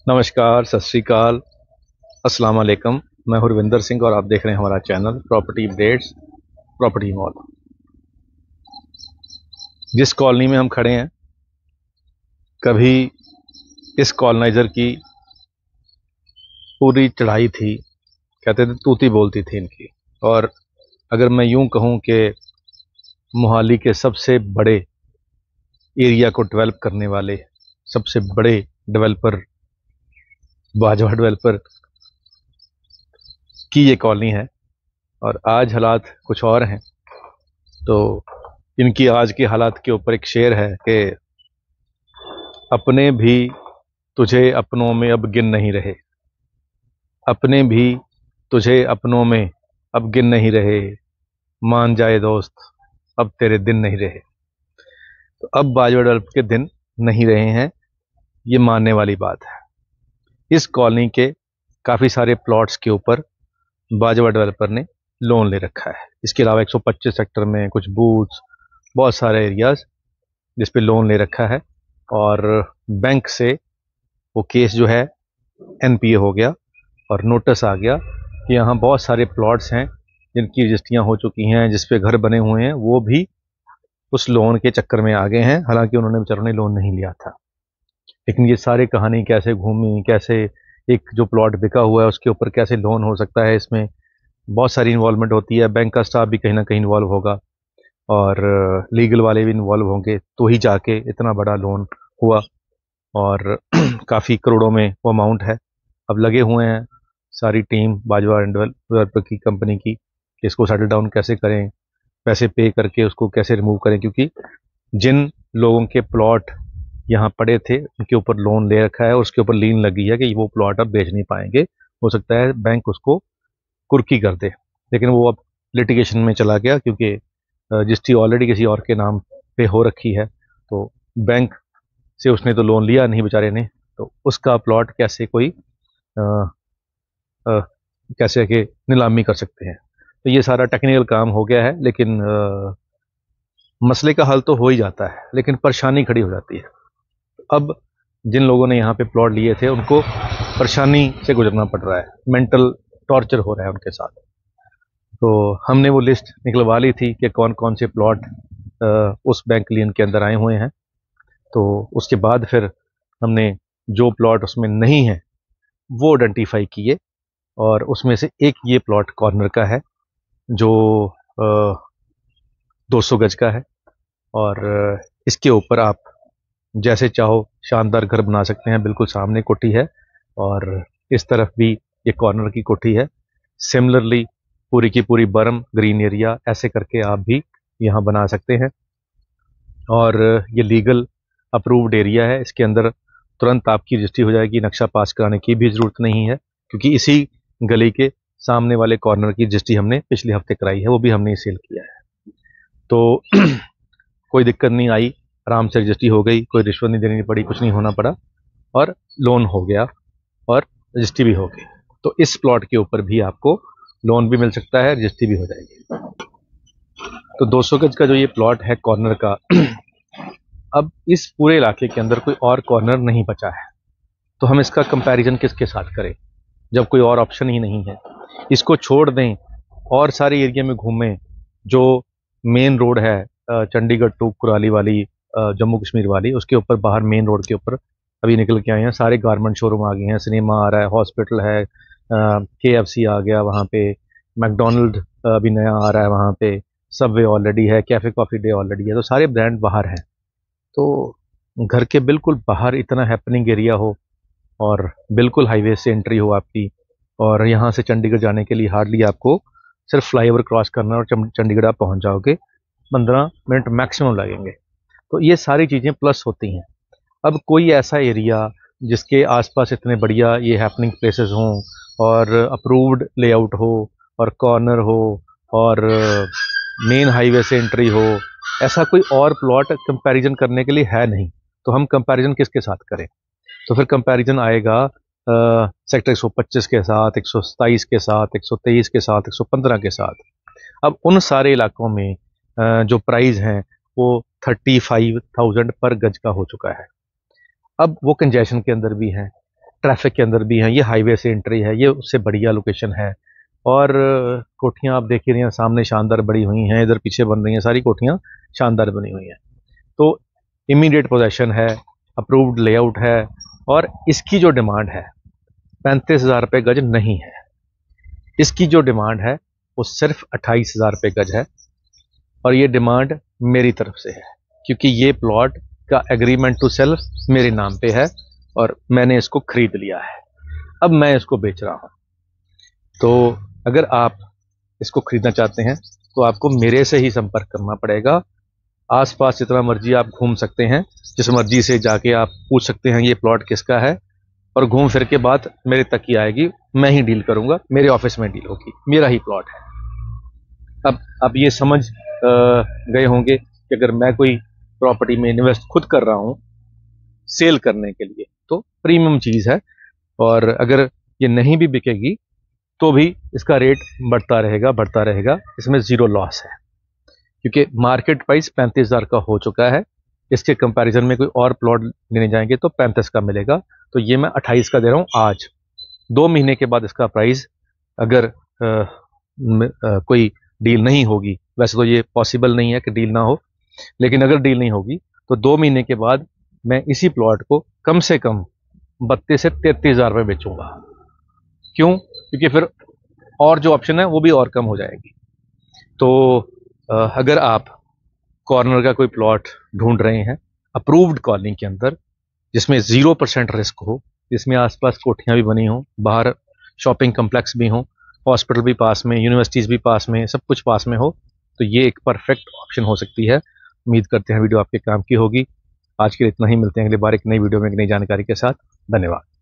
नमस्कार, सत श्री अकाल, अस्सलाम वालेकुम। मैं हरविंदर सिंह और आप देख रहे हैं हमारा channel property updates property mall. जिस कॉलोनी में हम खड़े हैं, कभी इस कॉलोनाइज़र की पूरी चढ़ाई थी, कहते थे तूती बोलती थी इनकी। और अगर मैं यूं कहूं कि मोहाली के सबसे बड़े एरिया को डेवलप करने वाले सबसे बड़े डेवलपर बाजवा डेवलपर की ये कॉलोनी है, और आज हालात कुछ और हैं। तो इनकी आज की हालात के ऊपर एक शेर है कि अपने भी तुझे अपनों में अब गिन नहीं रहे, अपने भी तुझे अपनों में अब गिन नहीं रहे, मान जाए दोस्त अब तेरे दिन नहीं रहे। तो अब बाजवा डेवलप के दिन नहीं रहे हैं, ये मानने वाली बात है। इस कॉलोनी के काफ़ी सारे प्लॉट्स के ऊपर बाजवा डेवलपर ने लोन ले रखा है। इसके अलावा 125 सेक्टर में कुछ बूथ्स, बहुत सारे एरियाज जिस पे लोन ले रखा है, और बैंक से वो केस जो है एनपीए हो गया और नोटिस आ गया कि यहाँ बहुत सारे प्लॉट्स हैं जिनकी रजिस्ट्रियाँ हो चुकी हैं, जिस पे घर बने हुए हैं, वो भी उस लोन के चक्कर में आ गए हैं। हालांकि उन्होंने बेचारों ने लोन नहीं लिया था, लेकिन ये सारी कहानी कैसे घूमी, कैसे एक जो प्लॉट बिका हुआ है उसके ऊपर कैसे लोन हो सकता है, इसमें बहुत सारी इन्वॉल्वमेंट होती है। बैंक का स्टाफ भी कहीं ना कहीं इन्वॉल्व होगा और लीगल वाले भी इन्वॉल्व होंगे, तो ही जाके इतना बड़ा लोन हुआ। और काफ़ी करोड़ों में वो अमाउंट है। अब लगे हुए हैं सारी टीम बाजवा एंड डेवलपर की कंपनी की कि इसको सेटल डाउन कैसे करें, पैसे पे करके उसको कैसे रिमूव करें, क्योंकि जिन लोगों के प्लॉट यहाँ पड़े थे उनके ऊपर लोन ले रखा है और उसके ऊपर लीन लगी है कि वो प्लॉट अब बेच नहीं पाएंगे। हो सकता है बैंक उसको कुर्की कर दे, लेकिन वो अब लिटिगेशन में चला गया क्योंकि रजिस्ट्री ऑलरेडी किसी और के नाम पे हो रखी है। तो बैंक से उसने तो लोन लिया नहीं बेचारे ने, तो उसका प्लॉट कैसे कोई अ, अ, कैसे कि नीलामी कर सकते हैं। तो ये सारा टेक्निकल काम हो गया है, लेकिन मसले का हल तो हो ही जाता है, लेकिन परेशानी खड़ी हो जाती है। अब जिन लोगों ने यहाँ पे प्लॉट लिए थे उनको परेशानी से गुजरना पड़ रहा है, मेंटल टॉर्चर हो रहा है उनके साथ। तो हमने वो लिस्ट निकलवा ली थी कि कौन कौन से प्लॉट उस बैंक लियन के अंदर आए हुए हैं। तो उसके बाद फिर हमने जो प्लॉट उसमें नहीं है वो आइडेंटिफाई किए, और उसमें से एक ये प्लॉट कॉर्नर का है जो 200 गज का है। और इसके ऊपर आप जैसे चाहो शानदार घर बना सकते हैं। बिल्कुल सामने कोठी है और इस तरफ भी ये कॉर्नर की कोठी है। सिमिलरली पूरी की पूरी बर्म ग्रीन एरिया ऐसे करके आप भी यहाँ बना सकते हैं। और ये लीगल अप्रूव्ड एरिया है, इसके अंदर तुरंत आपकी रजिस्ट्री हो जाएगी, नक्शा पास कराने की भी ज़रूरत नहीं है, क्योंकि इसी गली के सामने वाले कॉर्नर की रजिस्ट्री हमने पिछले हफ्ते कराई है, वो भी हमने सेल किया है। तो कोई दिक्कत नहीं आई, आराम से रजिस्ट्री हो गई, कोई रिश्वत नहीं देनी पड़ी, कुछ नहीं होना पड़ा, और लोन हो गया और रजिस्ट्री भी हो गई। तो इस प्लॉट के ऊपर भी आपको लोन भी मिल सकता है, रजिस्ट्री भी हो जाएगी। तो 200 गज का जो ये प्लॉट है कॉर्नर का, अब इस पूरे इलाके के अंदर कोई और कॉर्नर नहीं बचा है, तो हम इसका कंपैरिजन किसके साथ करें जब कोई और ऑप्शन ही नहीं है। इसको छोड़ दें और सारे एरिया में घूमें, जो मेन रोड है चंडीगढ़ टू कुराली वाली, जम्मू कश्मीर वाली, उसके ऊपर बाहर मेन रोड के ऊपर अभी निकल के आए हैं सारे गारमेंट शोरूम आ गए हैं, सिनेमा आ रहा है, हॉस्पिटल है, केएफसी आ गया वहाँ पे, मैकडोनल्ड अभी नया आ रहा है वहाँ पे, सबवे ऑलरेडी है, कैफ़े कॉफ़ी डे ऑलरेडी है, तो सारे ब्रांड बाहर हैं। तो घर के बिल्कुल बाहर इतना हैपनिंग एरिया हो और बिल्कुल हाईवे से एंट्री हो आपकी, और यहाँ से चंडीगढ़ जाने के लिए हार्डली आपको सिर्फ फ्लाईओवर क्रॉस करना और चंडीगढ़ आप पहुँच जाओगे, 15 मिनट मैक्सिमम लगेंगे। तो ये सारी चीज़ें प्लस होती हैं। अब कोई ऐसा एरिया जिसके आसपास इतने बढ़िया ये हैपनिंग प्लेसेस हों और अप्रूव्ड लेआउट हो और कॉर्नर हो और मेन हाईवे से एंट्री हो, ऐसा कोई और प्लॉट कंपैरिजन करने के लिए है नहीं। तो हम कंपैरिजन किसके साथ करें? तो फिर कंपैरिजन आएगा सेक्टर 125 के साथ, 127 के साथ, 123 के साथ, 115 के साथ। अब उन सारे इलाकों में जो प्राइस हैं वो 35,000 पर गज का हो चुका है। अब वो कंजेशन के अंदर भी हैं, ट्रैफिक के अंदर भी हैं, ये हाईवे से एंट्री है, ये उससे बढ़िया लोकेशन है। और कोठियाँ आप देख ही रही हैं, सामने शानदार बड़ी हुई हैं, इधर पीछे बन रही हैं, सारी कोठियाँ शानदार बनी हुई हैं। तो इमीडिएट पोजेशन है, अप्रूव्ड लेआउट है, और इसकी जो डिमांड है 35,000 रुपये गज नहीं है। इसकी जो डिमांड है वो सिर्फ 28,000 रुपये गज है, और ये डिमांड मेरी तरफ से है, क्योंकि ये प्लॉट का एग्रीमेंट टू सेल मेरे नाम पे है और मैंने इसको खरीद लिया है। अब मैं इसको बेच रहा हूँ। तो अगर आप इसको खरीदना चाहते हैं तो आपको मेरे से ही संपर्क करना पड़ेगा। आसपास जितना मर्जी आप घूम सकते हैं, जिस मर्जी से जाके आप पूछ सकते हैं ये प्लॉट किसका है, और घूम फिर के बात मेरे तक ही आएगी, मैं ही डील करूंगा, मेरे ऑफिस में डील होगी, मेरा ही प्लॉट है। अब आप ये समझ गए होंगे कि अगर मैं कोई प्रॉपर्टी में इन्वेस्ट खुद कर रहा हूँ सेल करने के लिए तो प्रीमियम चीज़ है, और अगर ये नहीं भी बिकेगी तो भी इसका रेट बढ़ता रहेगा, इसमें ज़ीरो लॉस है, क्योंकि मार्केट प्राइस 35,000 का हो चुका है। इसके कंपैरिजन में कोई और प्लॉट लेने जाएंगे तो 35 का मिलेगा, तो ये मैं 28 का दे रहा हूँ आज। 2 महीने के बाद इसका प्राइस अगर कोई डील नहीं होगी, वैसे तो ये पॉसिबल नहीं है कि डील ना हो, लेकिन अगर डील नहीं होगी तो 2 महीने के बाद मैं इसी प्लॉट को कम से कम 32 से 33,000 रुपये बेचूंगा। क्यों? क्योंकि फिर और जो ऑप्शन है वो भी और कम हो जाएगी। तो अगर आप कॉर्नर का कोई प्लॉट ढूंढ रहे हैं अप्रूव्ड कॉलोनी के अंदर, जिसमें 0% रिस्क हो, जिसमें आसपास कोठियाँ भी बनी हों, बाहर शॉपिंग कम्प्लेक्स भी हों, हॉस्पिटल भी पास में, यूनिवर्सिटीज़ भी पास में, सब कुछ पास में हो, तो ये एक परफेक्ट ऑप्शन हो सकती है। उम्मीद करते हैं वीडियो आपके काम की होगी। आज के लिए इतना ही, मिलते हैं अगली बार एक नई वीडियो में एक नई जानकारी के साथ। धन्यवाद।